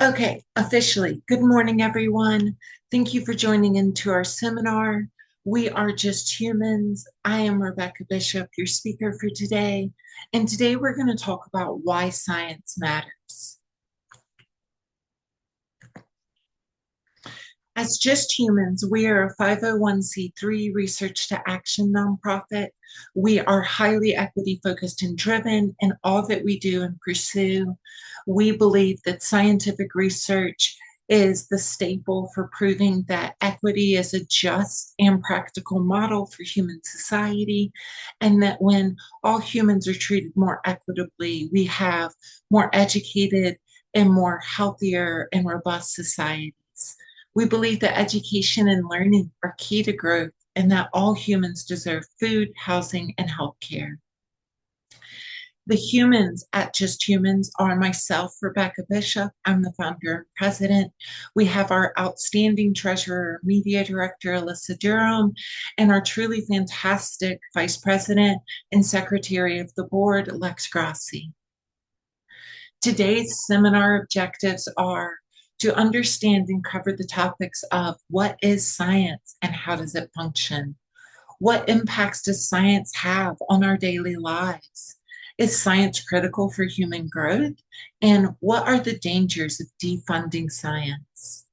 Okay, officially, good morning, everyone. Thank you for joining into our seminar. We are just humans. I am Rebecca Bishop, your speaker for today. And today we're going to talk about why science matters. As just humans, we are a 501c3 research to action nonprofit. We are highly equity focused and driven in all that we do and pursue. We believe that scientific research is the staple for proving that equity is a just and practical model for human society, and that when all humans are treated more equitably, we have more educated and more healthier and robust societies. We believe that education and learning are key to growth and that all humans deserve food, housing, and healthcare. The humans at Just Humans are myself, Rebecca Bishop. I'm the founder and president. We have our outstanding treasurer, media director, Alyssa Durham, and our truly fantastic vice president and secretary of the board, Lex Grassi. Today's seminar objectives are to understand and cover the topics of what is science and how does it function? What impacts does science have on our daily lives? Is science critical for human growth? And what are the dangers of defunding science?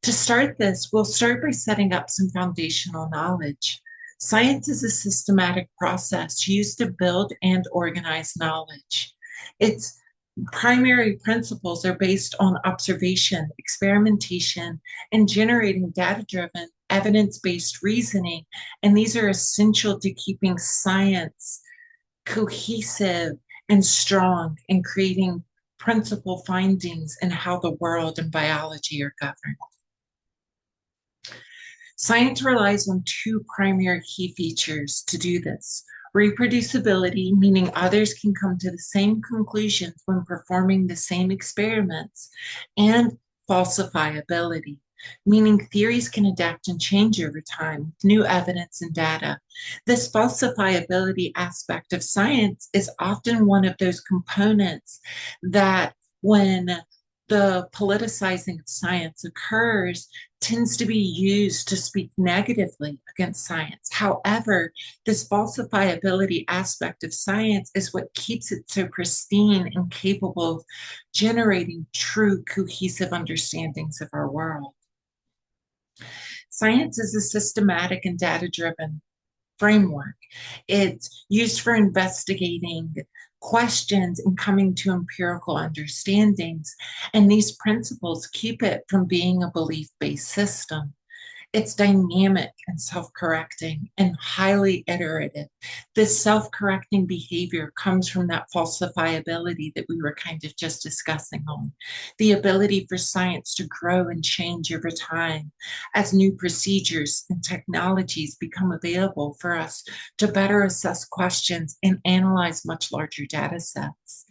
To start this, we'll start by setting up some foundational knowledge. Science is a systematic process used to build and organize knowledge. Its primary principles are based on observation, experimentation, and generating data-driven, evidence-based reasoning. And these are essential to keeping science cohesive and strong and creating principal findings in how the world and biology are governed. Science relies on two primary key features to do this. Reproducibility, meaning others can come to the same conclusions when performing the same experiments, and falsifiability, meaning theories can adapt and change over time with new evidence and data. This falsifiability aspect of science is often one of those components that when the politicizing of science occurs, tends to be used to speak negatively against science. However, this falsifiability aspect of science is what keeps it so pristine and capable of generating true cohesive understandings of our world. Science is a systematic and data-driven framework. It's used for investigating questions and coming to empirical understandings. And these principles keep it from being a belief-based system. It's dynamic and self-correcting and highly iterative. This self-correcting behavior comes from that falsifiability that we were kind of just discussing on. The ability for science to grow and change over time as new procedures and technologies become available for us to better assess questions and analyze much larger data sets.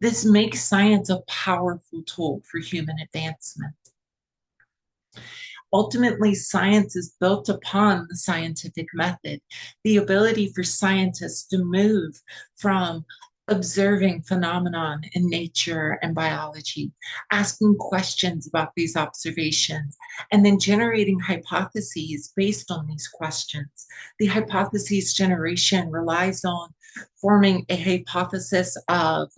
This makes science a powerful tool for human advancement. Ultimately, science is built upon the scientific method, the ability for scientists to move from observing phenomenon in nature and biology, asking questions about these observations, and then generating hypotheses based on these questions. The hypotheses generation relies on forming a hypothesis of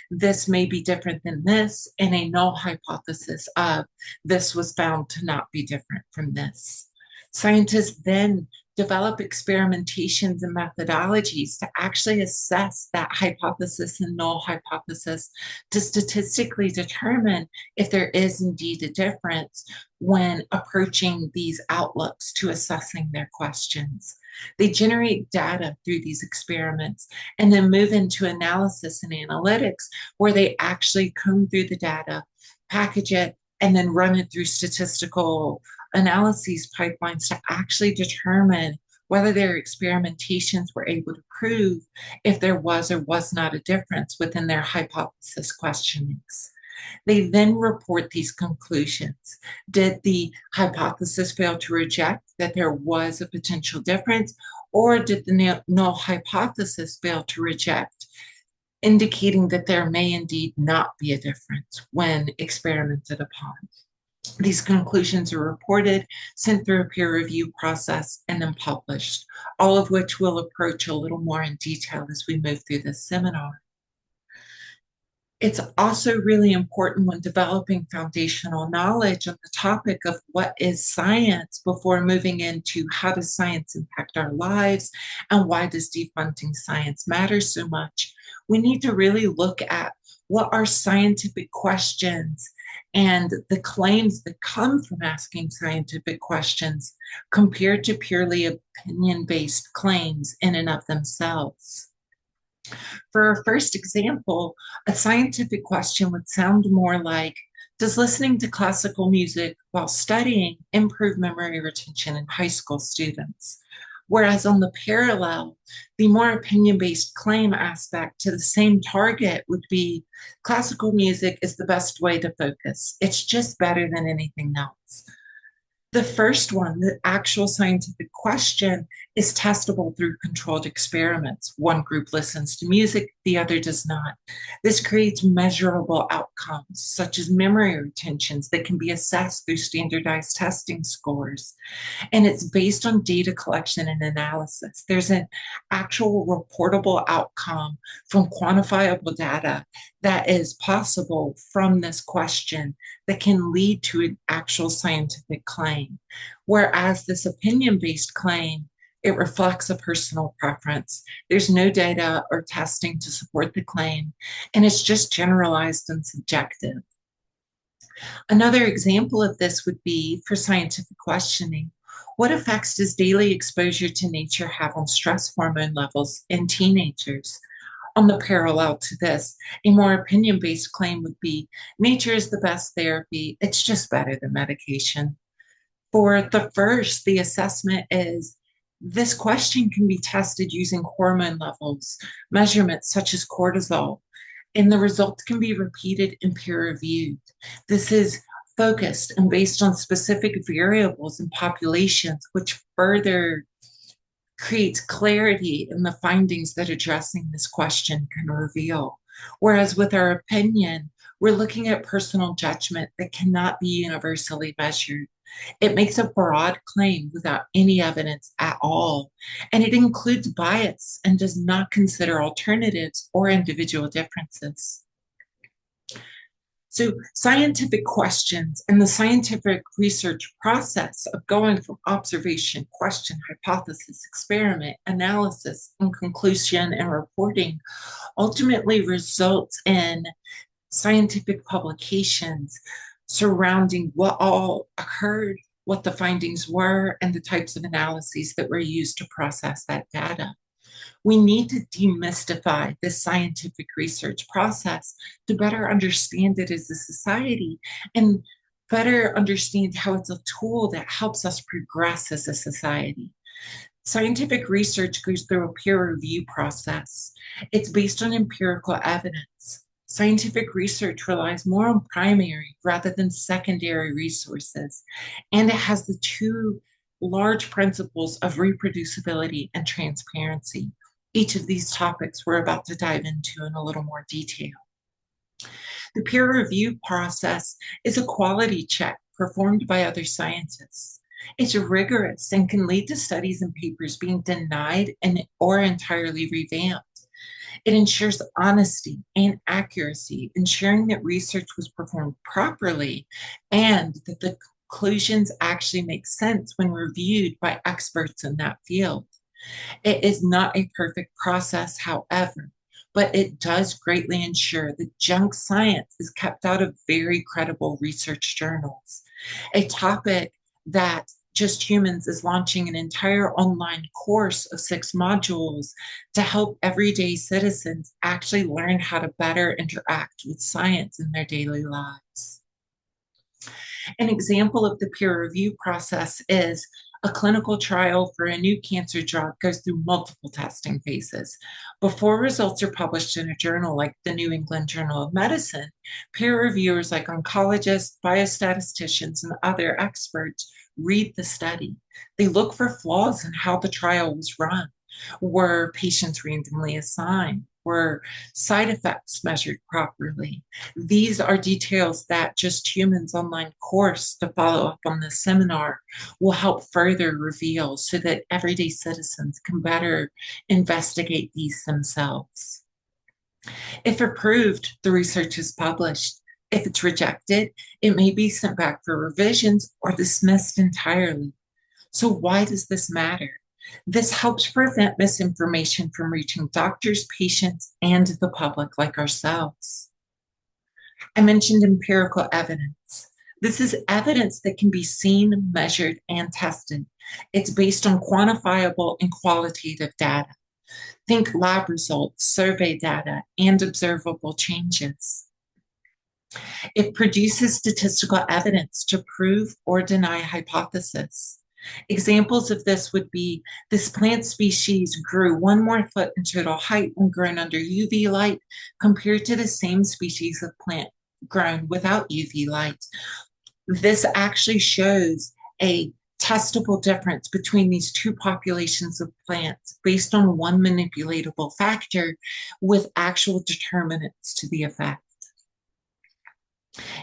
this may be different than this, and a null hypothesis of this was found to not be different from this. Scientists then develop experimentations and methodologies to actually assess that hypothesis and null hypothesis to statistically determine if there is indeed a difference when approaching these outlooks to assessing their questions. They generate data through these experiments and then move into analysis and analytics where they actually comb through the data, package it, and then run it through statistical analyses pipelines to actually determine whether their experimentations were able to prove if there was or was not a difference within their hypothesis questionings. They then report these conclusions. Did the hypothesis fail to reject that there was a potential difference, or did the null hypothesis fail to reject indicating that there may indeed not be a difference when experimented upon. These conclusions are reported, sent through a peer review process, and then published, all of which we'll approach a little more in detail as we move through this seminar. It's also really important when developing foundational knowledge on the topic of what is science before moving into how does science impact our lives and why does defunding science matter so much. We need to really look at what are scientific questions and the claims that come from asking scientific questions compared to purely opinion-based claims in and of themselves. For our first example, a scientific question would sound more like, does listening to classical music while studying improve memory retention in high school students? Whereas on the parallel, the more opinion-based claim aspect to the same target would be, classical music is the best way to focus. It's just better than anything else. The first one, the actual scientific question, is testable through controlled experiments. One group listens to music, the other does not. This creates measurable outcomes, such as memory retentions that can be assessed through standardized testing scores. And it's based on data collection and analysis. There's an actual reportable outcome from quantifiable data that is possible from this question that can lead to an actual scientific claim. Whereas this opinion-based claim, it reflects a personal preference. There's no data or testing to support the claim, and it's just generalized and subjective. Another example of this would be for scientific questioning. What effects does daily exposure to nature have on stress hormone levels in teenagers? On the parallel to this, a more opinion-based claim would be, nature is the best therapy, it's just better than medication. For the first, the assessment is, this question can be tested using hormone levels, measurements such as cortisol, and the results can be repeated and peer-reviewed. This is focused and based on specific variables in populations, which further creates clarity in the findings that addressing this question can reveal. Whereas with our opinion, we're looking at personal judgment that cannot be universally measured. It makes a broad claim without any evidence at all, and it includes bias and does not consider alternatives or individual differences. So scientific questions and the scientific research process of going from observation, question, hypothesis, experiment, analysis, and conclusion and reporting ultimately results in scientific publications surrounding what all occurred, what the findings were, and the types of analyses that were used to process that data. We need to demystify this scientific research process to better understand it as a society and better understand how it's a tool that helps us progress as a society. Scientific research goes through a peer review process. It's based on empirical evidence. Scientific research relies more on primary rather than secondary resources, and it has the two large principles of reproducibility and transparency. Each of these topics we're about to dive into in a little more detail. The peer review process is a quality check performed by other scientists. It's rigorous and can lead to studies and papers being denied or entirely revamped. It ensures honesty and accuracy, ensuring that research was performed properly and that the conclusions actually make sense when reviewed by experts in that field. It is not a perfect process, however, but it does greatly ensure that junk science is kept out of very credible research journals. A topic that Just Humans is launching an entire online course of 6 modules to help everyday citizens actually learn how to better interact with science in their daily lives. An example of the peer review process is a clinical trial for a new cancer drug goes through multiple testing phases. Before results are published in a journal like the New England Journal of Medicine, peer reviewers like oncologists, biostatisticians, and other experts read the study. They look for flaws in how the trial was run. Were patients randomly assigned? Were side effects measured properly? These are details that Just Humans online course to follow up on this seminar will help further reveal so that everyday citizens can better investigate these themselves. If approved, the research is published. If it's rejected, it may be sent back for revisions or dismissed entirely. So, why does this matter? This helps prevent misinformation from reaching doctors, patients, and the public like ourselves. I mentioned empirical evidence. This is evidence that can be seen, measured, and tested. It's based on quantifiable and qualitative data. Think lab results, survey data, and observable changes. It produces statistical evidence to prove or deny hypothesis. Examples of this would be this plant species grew 1 more foot in total height when grown under UV light compared to the same species of plant grown without UV light. This actually shows a testable difference between these two populations of plants based on one manipulatable factor with actual determinants to the effect.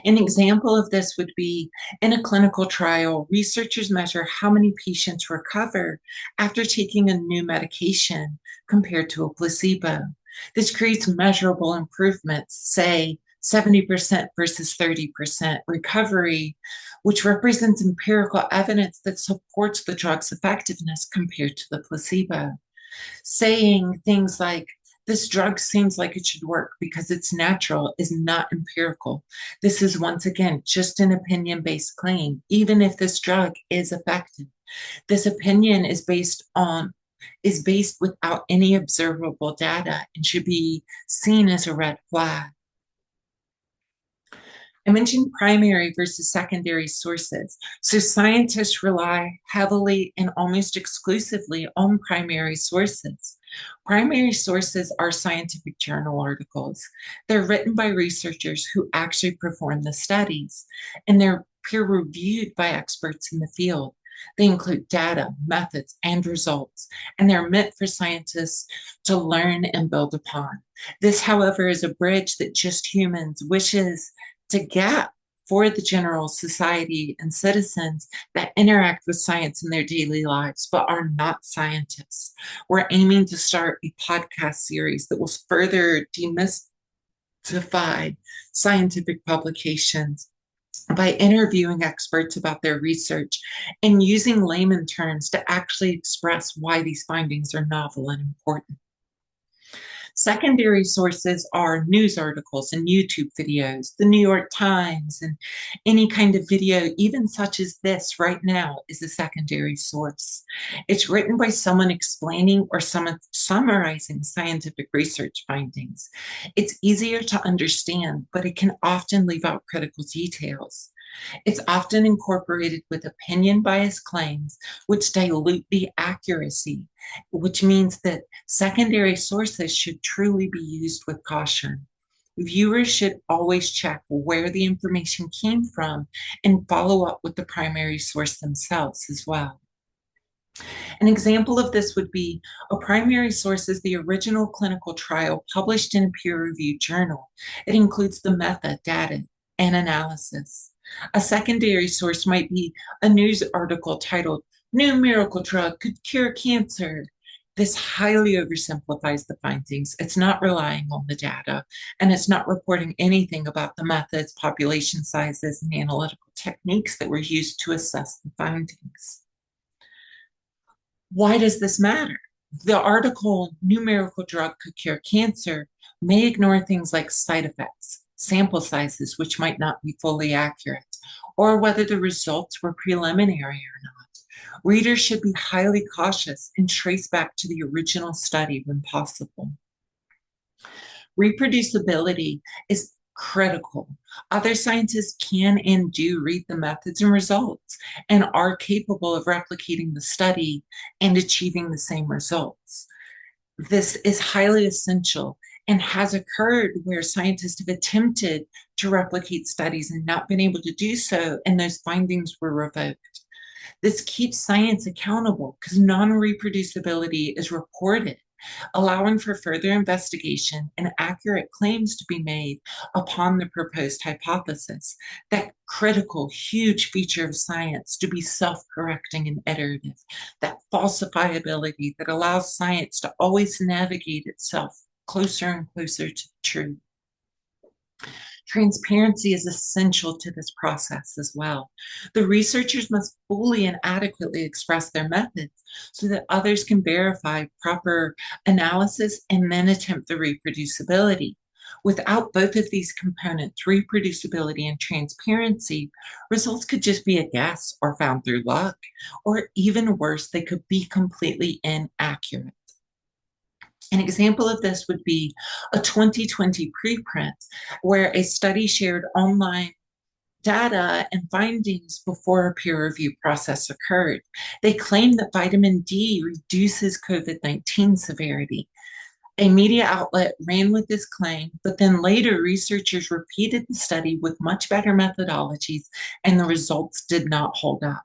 An example of this would be in a clinical trial, researchers measure how many patients recover after taking a new medication compared to a placebo. This creates measurable improvements, say 70% versus 30% recovery, which represents empirical evidence that supports the drug's effectiveness compared to the placebo. Saying things like, this drug seems like it should work because it's natural is not empirical. This is once again just an opinion-based claim, even if this drug is effective. This opinion is based without any observable data and should be seen as a red flag. I mentioned primary versus secondary sources. So scientists rely heavily and almost exclusively on primary sources. Primary sources are scientific journal articles. They're written by researchers who actually perform the studies, and they're peer-reviewed by experts in the field. They include data, methods, and results, and they're meant for scientists to learn and build upon. This, however, is a bridge that Just Humans wishes to gap for the general society and citizens that interact with science in their daily lives but are not scientists. We're aiming to start a podcast series that will further demystify scientific publications by interviewing experts about their research and using layman terms to actually express why these findings are novel and important. Secondary sources are news articles and YouTube videos, the New York Times, and any kind of video, even such as this right now, is a secondary source. It's written by someone explaining or someone summarizing scientific research findings. It's easier to understand, but it can often leave out critical details. It's often incorporated with opinion bias claims, which dilute the accuracy, which means that secondary sources should truly be used with caution. Viewers should always check where the information came from and follow up with the primary source themselves as well. An example of this would be a primary source is the original clinical trial published in a peer-reviewed journal. It includes the method, data, and analysis. A secondary source might be a news article titled, "New Miracle Drug Could Cure Cancer." This highly oversimplifies the findings. It's not relying on the data, and it's not reporting anything about the methods, population sizes, and analytical techniques that were used to assess the findings. Why does this matter? The article, "New Miracle Drug Could Cure Cancer," may ignore things like side effects, sample sizes, which might not be fully accurate, or whether the results were preliminary or not. Readers should be highly cautious and trace back to the original study when possible. Reproducibility is critical. Other scientists can and do read the methods and results and are capable of replicating the study and achieving the same results. This is highly essential and has occurred where scientists have attempted to replicate studies and not been able to do so, and those findings were revoked. This keeps science accountable because non-reproducibility is reported allowing for further investigation and accurate claims to be made upon the proposed hypothesis. That critical, huge feature of science to be self correcting and iterative, that falsifiability that allows science to always navigate itself closer and closer to the truth. Transparency is essential to this process as well. The researchers must fully and adequately express their methods so that others can verify proper analysis and then attempt the reproducibility. Without both of these components, reproducibility and transparency, results could just be a guess or found through luck, or even worse, they could be completely inaccurate. An example of this would be a 2020 preprint where a study shared online data and findings before a peer review process occurred. They claimed that vitamin D reduces COVID-19 severity. A media outlet ran with this claim, but then later researchers repeated the study with much better methodologies, and the results did not hold up.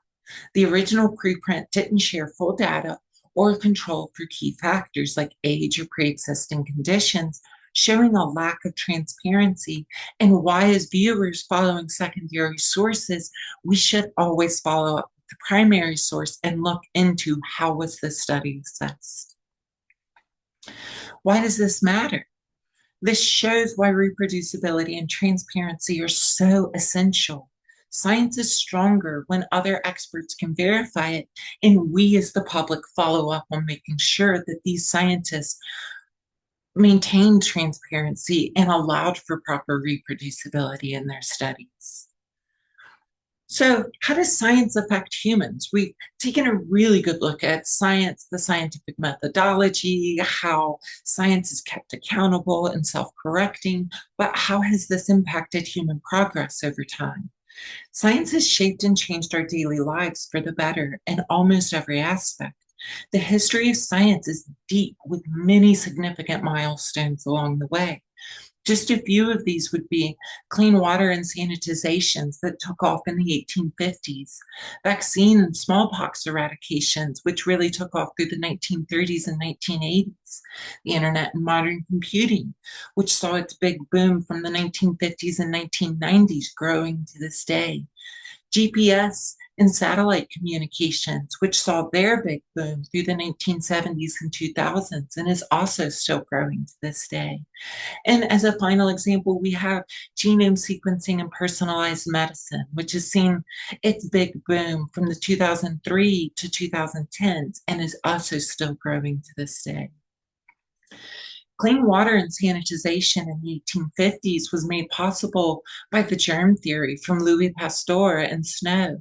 The original preprint didn't share full data or control for key factors like age or pre-existing conditions, showing a lack of transparency and why, as viewers following secondary sources, we should always follow up with the primary source and look into how was this study assessed. Why does this matter? This shows why reproducibility and transparency are so essential. Science is stronger when other experts can verify it, and we as the public follow up on making sure that these scientists maintained transparency and allowed for proper reproducibility in their studies. So, how does science affect humans? We've taken a really good look at science, the scientific methodology, how science is kept accountable and self correcting, but how has this impacted human progress over time? Science has shaped and changed our daily lives for the better in almost every aspect. The history of science is deep with many significant milestones along the way. Just a few of these would be clean water and sanitizations that took off in the 1850s, vaccine and smallpox eradications, which really took off through the 1930s and 1980s, the internet and modern computing, which saw its big boom from the 1950s and 1990s, growing to this day, GPS and satellite communications, which saw their big boom through the 1970s and 2000s and is also still growing to this day. And as a final example, we have genome sequencing and personalized medicine, which has seen its big boom from the 2003 to 2010s and is also still growing to this day. Clean water and sanitization in the 1850s was made possible by the germ theory from Louis Pasteur and Snow.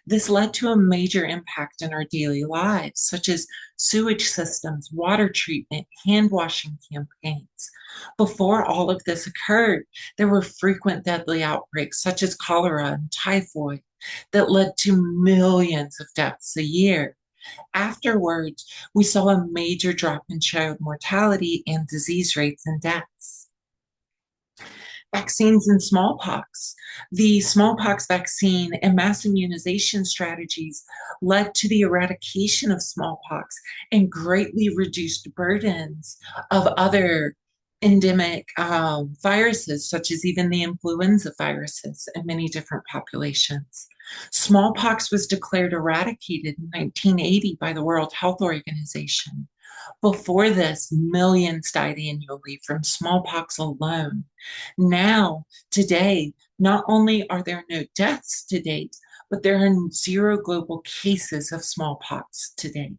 This led to a major impact in our daily lives, such as sewage systems, water treatment, hand washing campaigns. Before all of this occurred, there were frequent deadly outbreaks, such as cholera and typhoid, that led to millions of deaths a year. Afterwards, we saw a major drop in child mortality and disease rates and deaths. Vaccines and smallpox. The smallpox vaccine and mass immunization strategies led to the eradication of smallpox and greatly reduced burdens of other endemic viruses, such as even the influenza viruses in many different populations. Smallpox was declared eradicated in 1980 by the World Health Organization. Before this, millions died annually from smallpox alone. Now, today, not only are there no deaths to date, but there are 0 global cases of smallpox to date.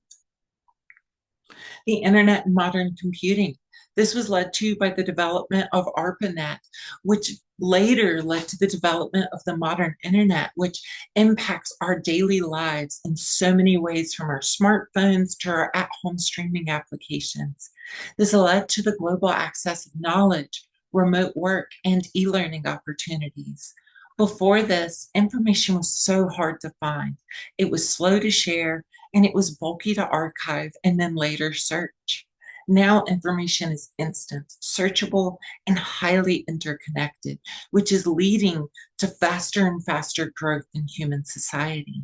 The internet and modern computing. This was led to by the development of ARPANET, which later led to the development of the modern internet, which impacts our daily lives in so many ways, from our smartphones to our at-home streaming applications. This led to the global access of knowledge, remote work, and e-learning opportunities. Before this, information was so hard to find. It was slow to share, and it was bulky to archive and then later search. Now information is instant, searchable, and highly interconnected, which is leading to faster and faster growth in human society.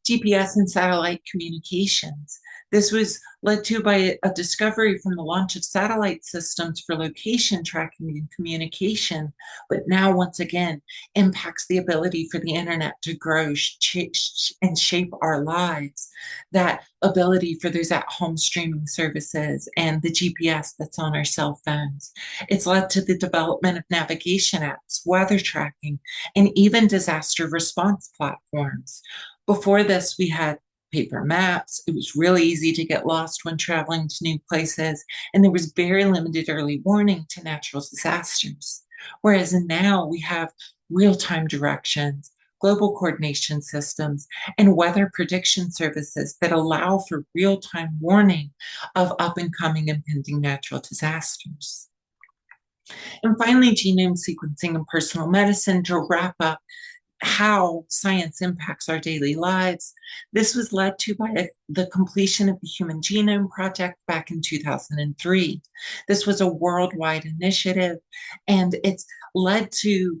GPS and satellite communications. This was led to by a discovery from the launch of satellite systems for location tracking and communication, but now once again impacts the ability for the internet to grow and shape our lives. That ability for those at-home streaming services and the GPS that's on our cell phones. It's led to the development of navigation apps, weather tracking, and even disaster response platforms. Before this, we had paper maps. It was really easy to get lost when traveling to new places, and there was very limited early warning to natural disasters. Whereas now we have real-time directions, global coordination systems, and weather prediction services that allow for real-time warning of up and coming impending natural disasters. And finally, genome sequencing and personal medicine to wrap up how science impacts our daily lives. This was led to by the completion of the Human Genome Project back in 2003. This was a worldwide initiative, and it's led to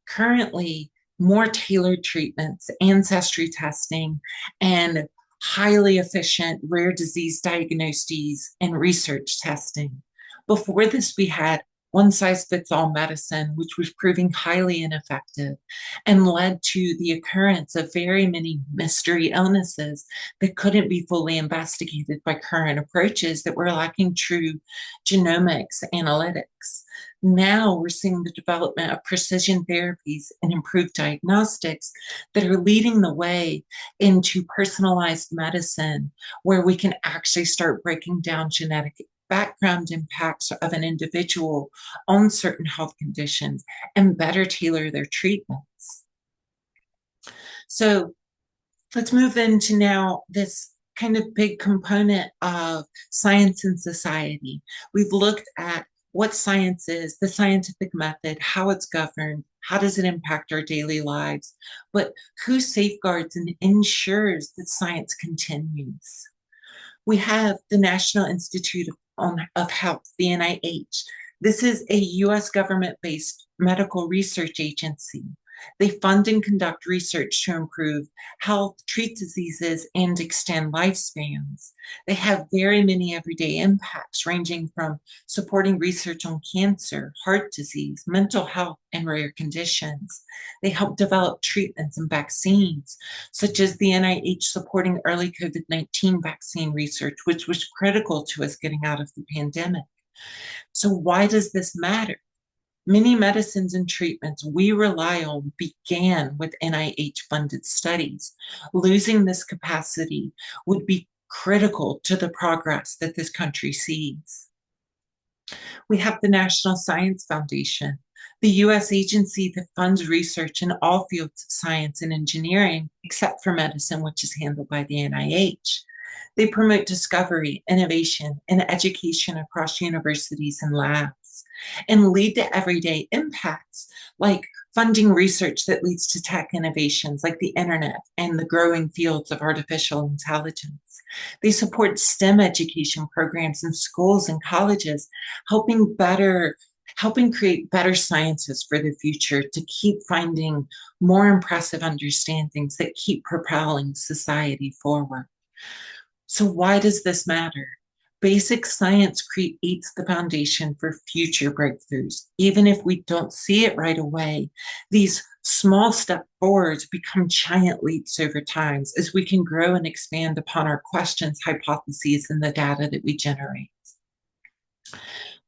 currently more tailored treatments, ancestry testing, and highly efficient rare disease diagnoses and research testing. Before this, we had one size fits all medicine, which was proving highly ineffective and led to the occurrence of very many mystery illnesses that couldn't be fully investigated by current approaches that were lacking true genomics analytics. Now we're seeing the development of precision therapies and improved diagnostics that are leading the way into personalized medicine, where we can actually start breaking down genetic background impacts of an individual on certain health conditions and better tailor their treatments. So let's move into now this kind of big component of science and society. We've looked at what science is, the scientific method, how it's governed, how does it impact our daily lives, but who safeguards and ensures that science continues? We have the National Institute of Health, the NIH. This is a US government-based medical research agency. They fund and conduct research to improve health, treat diseases, and extend lifespans. They have very many everyday impacts, ranging from supporting research on cancer, heart disease, mental health, and rare conditions. They help develop treatments and vaccines, such as the NIH supporting early COVID-19 vaccine research, which was critical to us getting out of the pandemic. So why does this matter? Many medicines and treatments we rely on began with NIH-funded studies. Losing this capacity would be critical to the progress that this country sees. We have the National Science Foundation, the US agency that funds research in all fields of science and engineering, except for medicine, which is handled by the NIH. They promote discovery, innovation, and education across universities and labs, and lead to everyday impacts like funding research that leads to tech innovations like the internet and the growing fields of artificial intelligence. They support STEM education programs in schools and colleges, helping create better sciences for the future to keep finding more impressive understandings that keep propelling society forward. So why does this matter? Basic science creates the foundation for future breakthroughs. Even if we don't see it right away, these small step forwards become giant leaps over time as we can grow and expand upon our questions, hypotheses, and the data that we generate.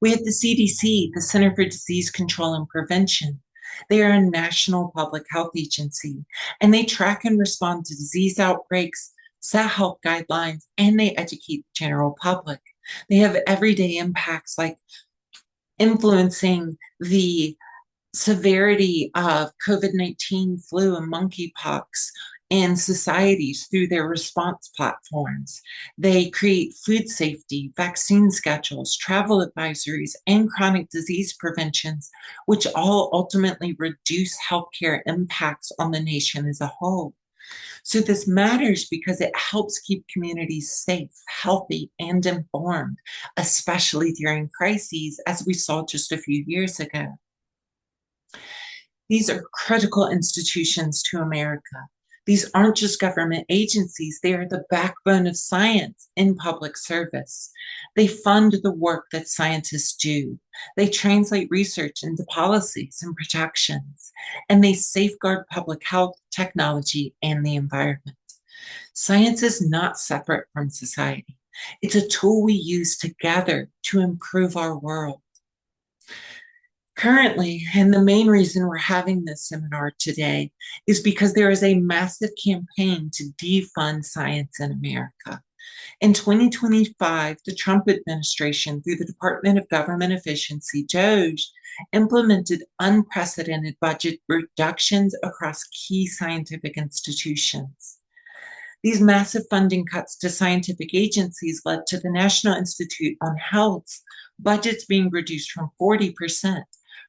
We have the CDC, the Center for Disease Control and Prevention. They are a national public health agency, and they track and respond to disease outbreaks, set health guidelines, and they educate the general public. They have everyday impacts like influencing the severity of COVID-19, flu, and monkeypox in societies through their response platforms. They create food safety, vaccine schedules, travel advisories, and chronic disease preventions, which all ultimately reduce healthcare impacts on the nation as a whole. So this matters because it helps keep communities safe, healthy, and informed, especially during crises, as we saw just a few years ago. These are critical institutions to America. These aren't just government agencies, they are the backbone of science in public service. They fund the work that scientists do. They translate research into policies and protections, and they safeguard public health, technology, and the environment. Science is not separate from society. It's a tool we use together to improve our world. Currently, and the main reason we're having this seminar today is because there is a massive campaign to defund science in America. In 2025, the Trump administration, through the Department of Government Efficiency, DOGE, implemented unprecedented budget reductions across key scientific institutions. These massive funding cuts to scientific agencies led to the National Institute on Health's budgets being reduced from 40%,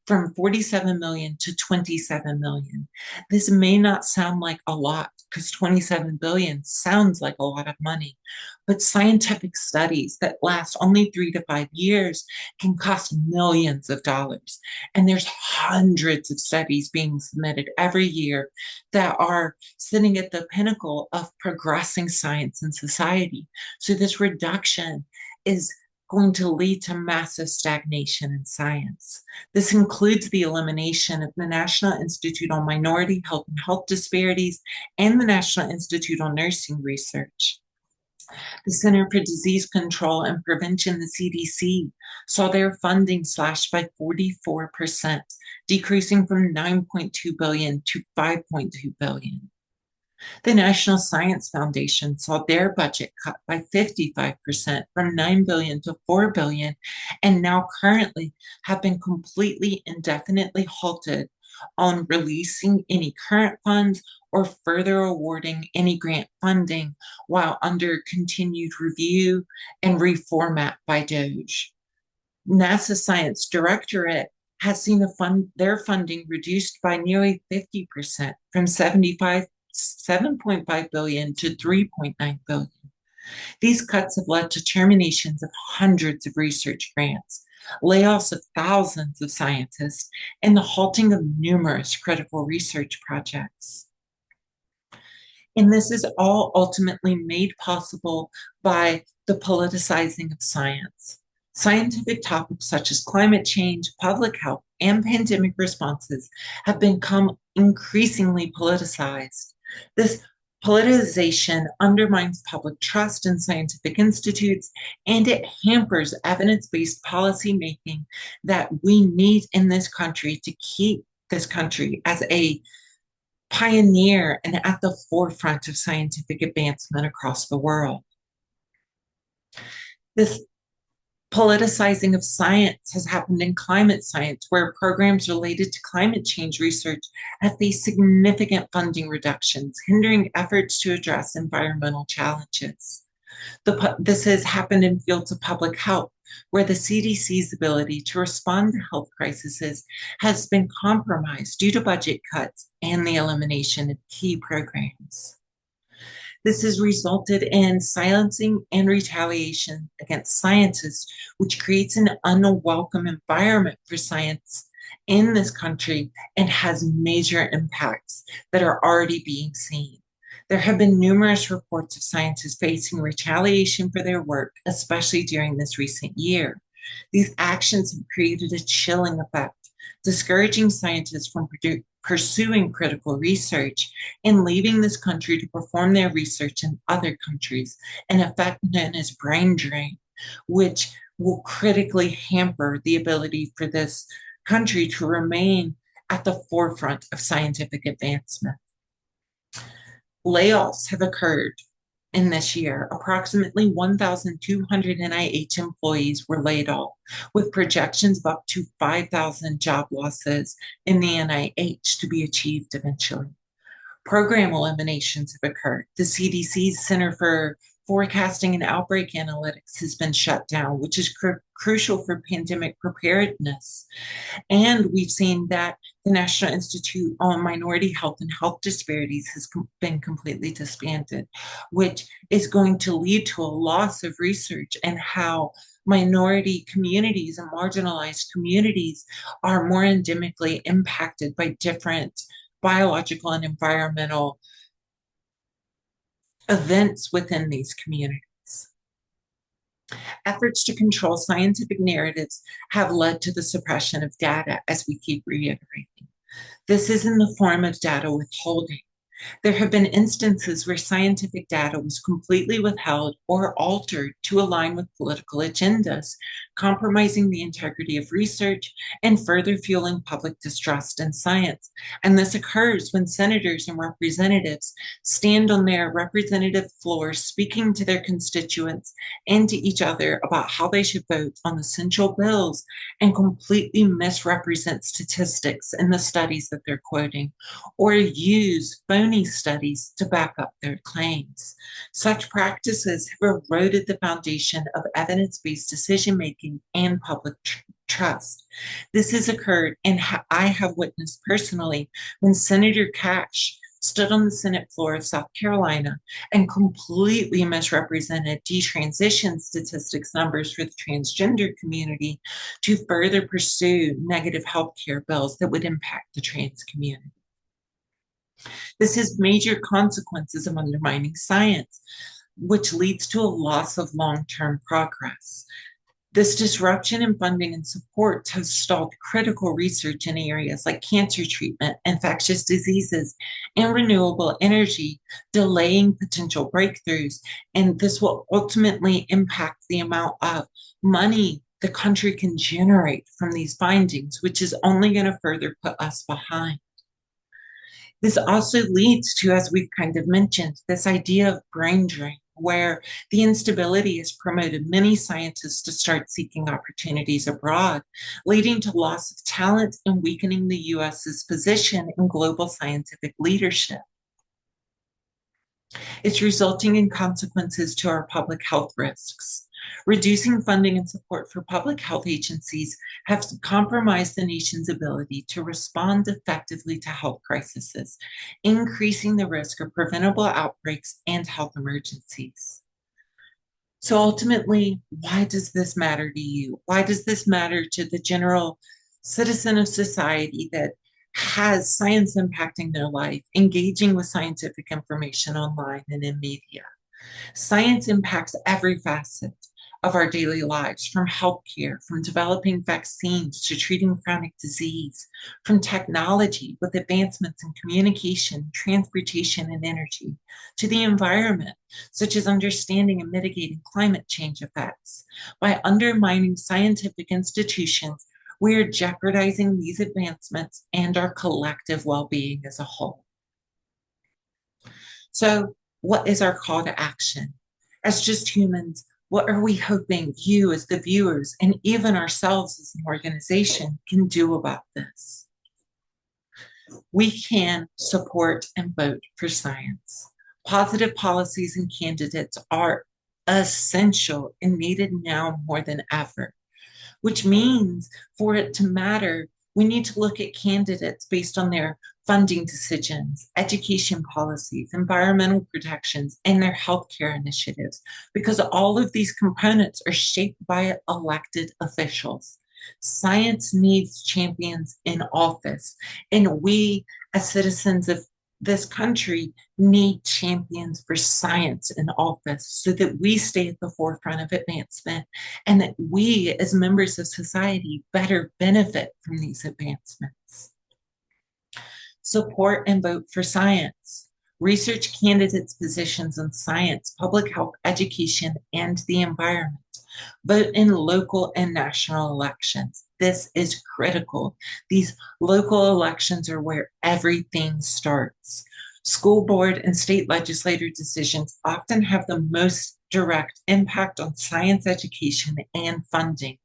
from 47 million to 27 million. This may not sound like a lot because 27 billion sounds like a lot of money, but scientific studies that last only 3 to 5 years can cost millions of dollars. And there's hundreds of studies being submitted every year that are sitting at the pinnacle of progressing science and society. So this reduction is going to lead to massive stagnation in science. This includes the elimination of the National Institute on Minority Health and Health Disparities and the National Institute on Nursing Research. The Center for Disease Control and Prevention, the CDC, saw their funding slashed by 44%, decreasing from 9.2 billion to 5.2 billion. The National Science Foundation saw their budget cut by 55% from 9 billion to 4 billion, and now currently have been completely indefinitely halted on releasing any current funds or further awarding any grant funding while under continued review and reformat by DOGE. NASA Science Directorate has seen their funding reduced by nearly 50% from 7.5 billion to 3.9 billion. These cuts have led to terminations of hundreds of research grants, layoffs of thousands of scientists, and the halting of numerous critical research projects. And this is all ultimately made possible by the politicizing of science. Scientific topics such as climate change, public health, and pandemic responses have become increasingly politicized. This politicization undermines public trust in scientific institutes, and it hampers evidence-based policymaking that we need in this country to keep this country as a pioneer and at the forefront of scientific advancement across the world. This politicizing of science has happened in climate science, where programs related to climate change research have faced significant funding reductions, hindering efforts to address environmental challenges. This has happened in fields of public health, where the CDC's ability to respond to health crises has been compromised due to budget cuts and the elimination of key programs. This has resulted in silencing and retaliation against scientists, which creates an unwelcome environment for science in this country and has major impacts that are already being seen. There have been numerous reports of scientists facing retaliation for their work, especially during this recent year. These actions have created a chilling effect, discouraging scientists from pursuing critical research and leaving this country to perform their research in other countries, an effect known as brain drain, which will critically hamper the ability for this country to remain at the forefront of scientific advancement. Layoffs have occurred in this year. Approximately 1,200 NIH employees were laid off, with projections of up to 5,000 job losses in the NIH to be achieved eventually. Program eliminations have occurred. The CDC's Center for Forecasting and Outbreak Analytics has been shut down, which is crucial for pandemic preparedness. And we've seen that the National Institute on Minority Health and Health Disparities has been completely disbanded, which is going to lead to a loss of research and how minority communities and marginalized communities are more endemically impacted by different biological and environmental events within these communities. Efforts to control scientific narratives have led to the suppression of data, as we keep reiterating. This is in the form of data withholding. There have been instances where scientific data was completely withheld or altered to align with political agendas, compromising the integrity of research and further fueling public distrust in science. And this occurs when senators and representatives stand on their representative floors speaking to their constituents and to each other about how they should vote on essential bills and completely misrepresent statistics in the studies that they're quoting, or use phony studies to back up their claims. Such practices have eroded the foundation of evidence-based decision-making and public trust. This has occurred, and I have witnessed personally, when Senator Cash stood on the Senate floor of South Carolina and completely misrepresented detransition statistics numbers for the transgender community to further pursue negative healthcare bills that would impact the trans community. This has major consequences of undermining science, which leads to a loss of long-term progress. This disruption in funding and support has stalled critical research in areas like cancer treatment, infectious diseases, and renewable energy, delaying potential breakthroughs. And this will ultimately impact the amount of money the country can generate from these findings, which is only going to further put us behind. This also leads to, as we've kind of mentioned, this idea of brain drain, where the instability has promoted many scientists to start seeking opportunities abroad, leading to loss of talent and weakening the US's position in global scientific leadership. It's resulting in consequences to our public health risks. Reducing funding and support for public health agencies have compromised the nation's ability to respond effectively to health crises, increasing the risk of preventable outbreaks and health emergencies. So ultimately, why does this matter to you? Why does this matter to the general citizen of society that has science impacting their life, engaging with scientific information online and in media? Science impacts every facet of our daily lives, from healthcare, from developing vaccines to treating chronic disease, from technology with advancements in communication, transportation, and energy, to the environment, such as understanding and mitigating climate change effects. By undermining scientific institutions, we are jeopardizing these advancements and our collective well-being as a whole. So, what is our call to action? As just humans, what are we hoping you, as the viewers, and even ourselves as an organization, can do about this? We can support and vote for science. Positive policies and candidates are essential and needed now more than ever, which means for it to matter, we need to look at candidates based on their funding decisions, education policies, environmental protections, and their healthcare initiatives, because all of these components are shaped by elected officials. Science needs champions in office, and we, as citizens of this country, need champions for science in office so that we stay at the forefront of advancement and that we, as members of society, better benefit from these advancements. Support and vote for science. Research candidates' positions in science, public health, education, and the environment. Vote in local and national elections. This is critical. These local elections are where everything starts. School board and state legislature decisions often have the most direct impact on science education and funding.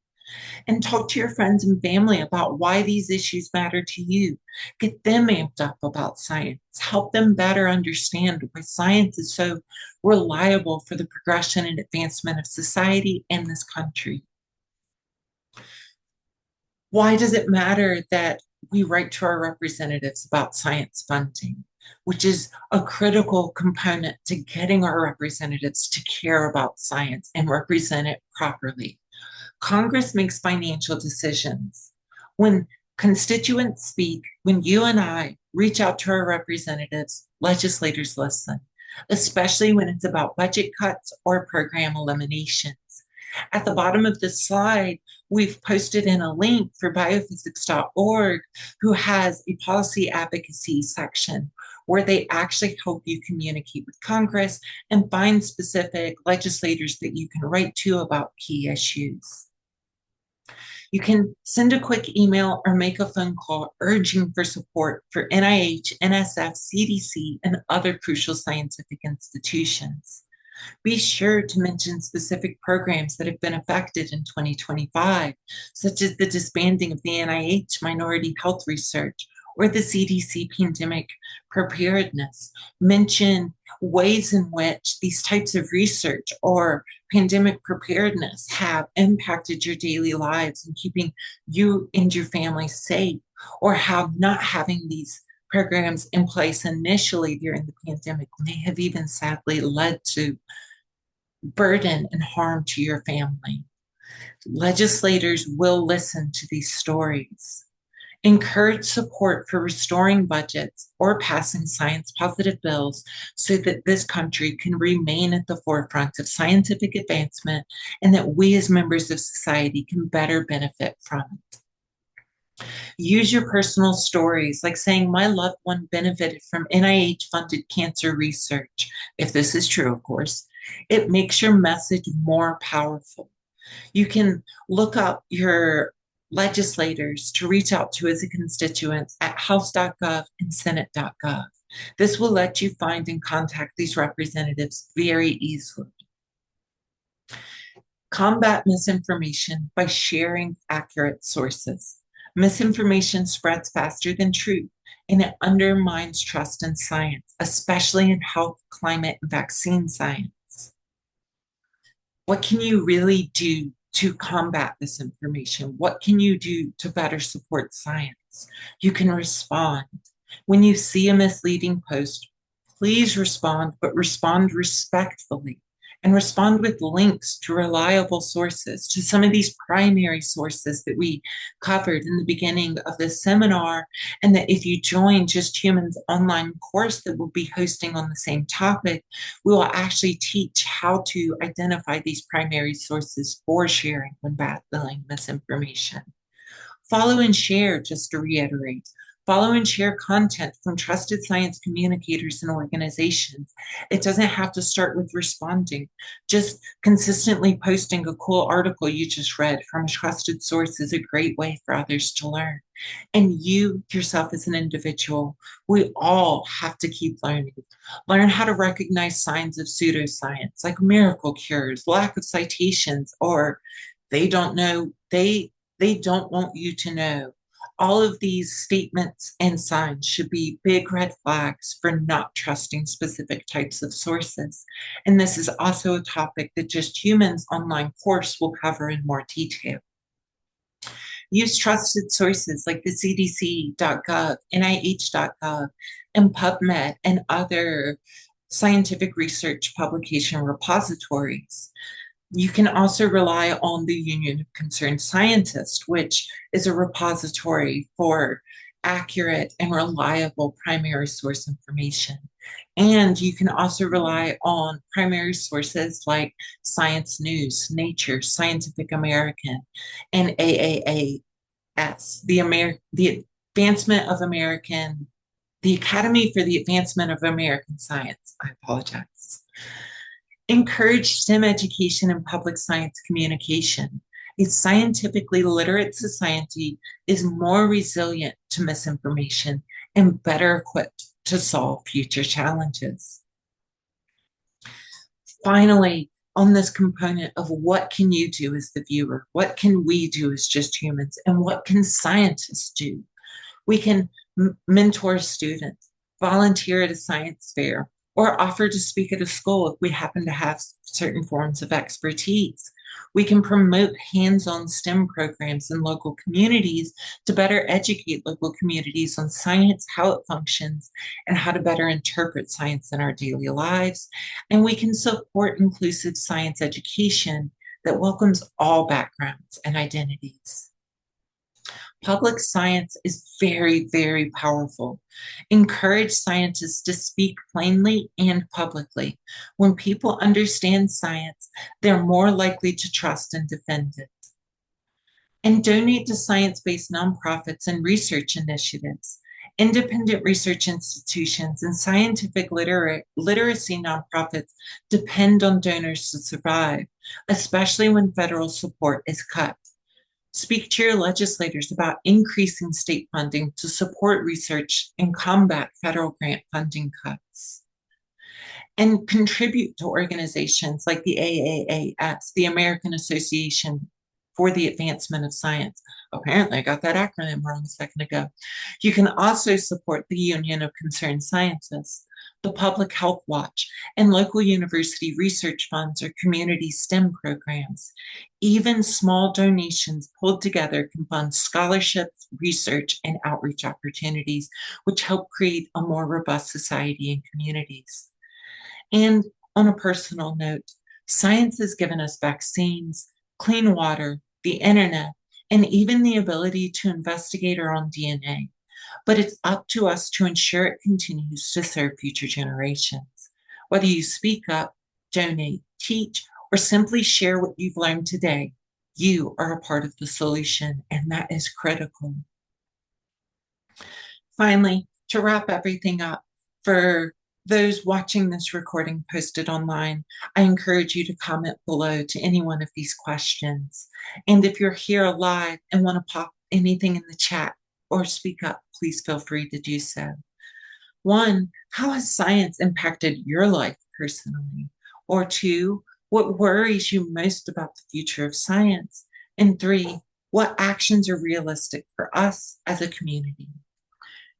And talk to your friends and family about why these issues matter to you. Get them amped up about science. Help them better understand why science is so reliable for the progression and advancement of society and this country. Why does it matter that we write to our representatives about science funding, which is a critical component to getting our representatives to care about science and represent it properly? Congress makes financial decisions. When constituents speak, when you and I reach out to our representatives, legislators listen. especially when it's about budget cuts or program eliminations. At the bottom of this slide, we've posted in a link for biophysics.org, who has a policy advocacy section where they actually help you communicate with Congress and find specific legislators that you can write to about key issues. You can send a quick email or make a phone call urging for support for NIH, NSF, CDC, and other crucial scientific institutions. Be sure to mention specific programs that have been affected in 2025, such as the disbanding of the NIH Minority Health Research or the CDC Pandemic Preparedness. Mention ways in which these types of research or pandemic preparedness have impacted your daily lives and keeping you and your family safe, or how not having these programs in place initially during the pandemic may have even sadly led to burden and harm to your family. Legislators will listen to these stories. Encourage support for restoring budgets or passing science positive bills so that this country can remain at the forefront of scientific advancement and that we as members of society can better benefit from it. Use your personal stories, like saying, my loved one benefited from NIH funded cancer research. If this is true, of course, it makes your message more powerful. You can look up your legislators to reach out to as a constituent at house.gov and senate.gov. This will let you find and contact these representatives very easily. Combat misinformation by sharing accurate sources. Misinformation spreads faster than truth, and it undermines trust in science, especially in health, climate, and vaccine science. What can you really do to combat this information? What can you do to better support science? You can respond. When you see a misleading post, please respond, but respond respectfully and respond with links to reliable sources, to some of these primary sources that we covered in the beginning of this seminar, and that if you join Just Humans online course that we'll be hosting on the same topic, we will actually teach how to identify these primary sources for sharing when battling misinformation. Follow and share, just to reiterate. Follow and share content from trusted science communicators and organizations. It doesn't have to start with responding. Just consistently posting a cool article you just read from a trusted source is a great way for others to learn. And you yourself as an individual, we all have to keep learning. Learn how to recognize signs of pseudoscience, like miracle cures, lack of citations, or they don't know, they don't want you to know. All of these statements and signs should be big red flags for not trusting specific types of sources. And this is also a topic that Just Humans online course will cover in more detail. Use trusted sources like the CDC.gov, NIH.gov, and PubMed and other scientific research publication repositories. You can also rely on the Union of Concerned Scientists, which is a repository for accurate and reliable primary source information. And you can also rely on primary sources like Science News, Nature, Scientific American, and AAAS, the Advancement of American, the Academy for the Advancement of American Science. I apologize. Encourage STEM education and public science communication. A scientifically literate society is more resilient to misinformation and better equipped to solve future challenges. Finally, on this component of what can you do as the viewer, what can we do as Just Humans, and what can scientists do? We can mentor students, volunteer at a science fair, or offer to speak at a school if we happen to have certain forms of expertise. We can promote hands-on STEM programs in local communities to better educate local communities on science, how it functions, and how to better interpret science in our daily lives. And we can support inclusive science education that welcomes all backgrounds and identities. Public science is very, very powerful. Encourage scientists to speak plainly and publicly. When people understand science, they're more likely to trust and defend it. And donate to science-based nonprofits and research initiatives. Independent research institutions and scientific literacy nonprofits depend on donors to survive, especially when federal support is cut. Speak to your legislators about increasing state funding to support research and combat federal grant funding cuts. And contribute to organizations like the AAAS, the American Association for the Advancement of Science. Apparently, I got that acronym wrong a second ago. You can also support the Union of Concerned Scientists, the Public Health Watch, and local university research funds or community STEM programs. Even small donations pulled together can fund scholarships, research, and outreach opportunities, which help create a more robust society and communities. And on a personal note, science has given us vaccines, clean water, the internet, and even the ability to investigate our own DNA. But it's up to us to ensure it continues to serve future generations. Whether you speak up, donate, teach, or simply share what you've learned today, you are a part of the solution, and that is critical. Finally, to wrap everything up, for those watching this recording posted online, I encourage you to comment below to any one of these questions. And if you're here live and want to pop anything in the chat or speak up, please feel free to do so. One, how has science impacted your life personally? Or two, what worries you most about the future of science? And three, what actions are realistic for us as a community?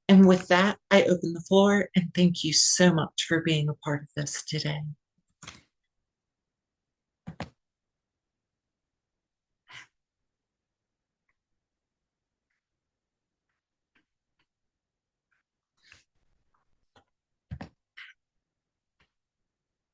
And with that, I open the floor and thank you so much for being a part of this today.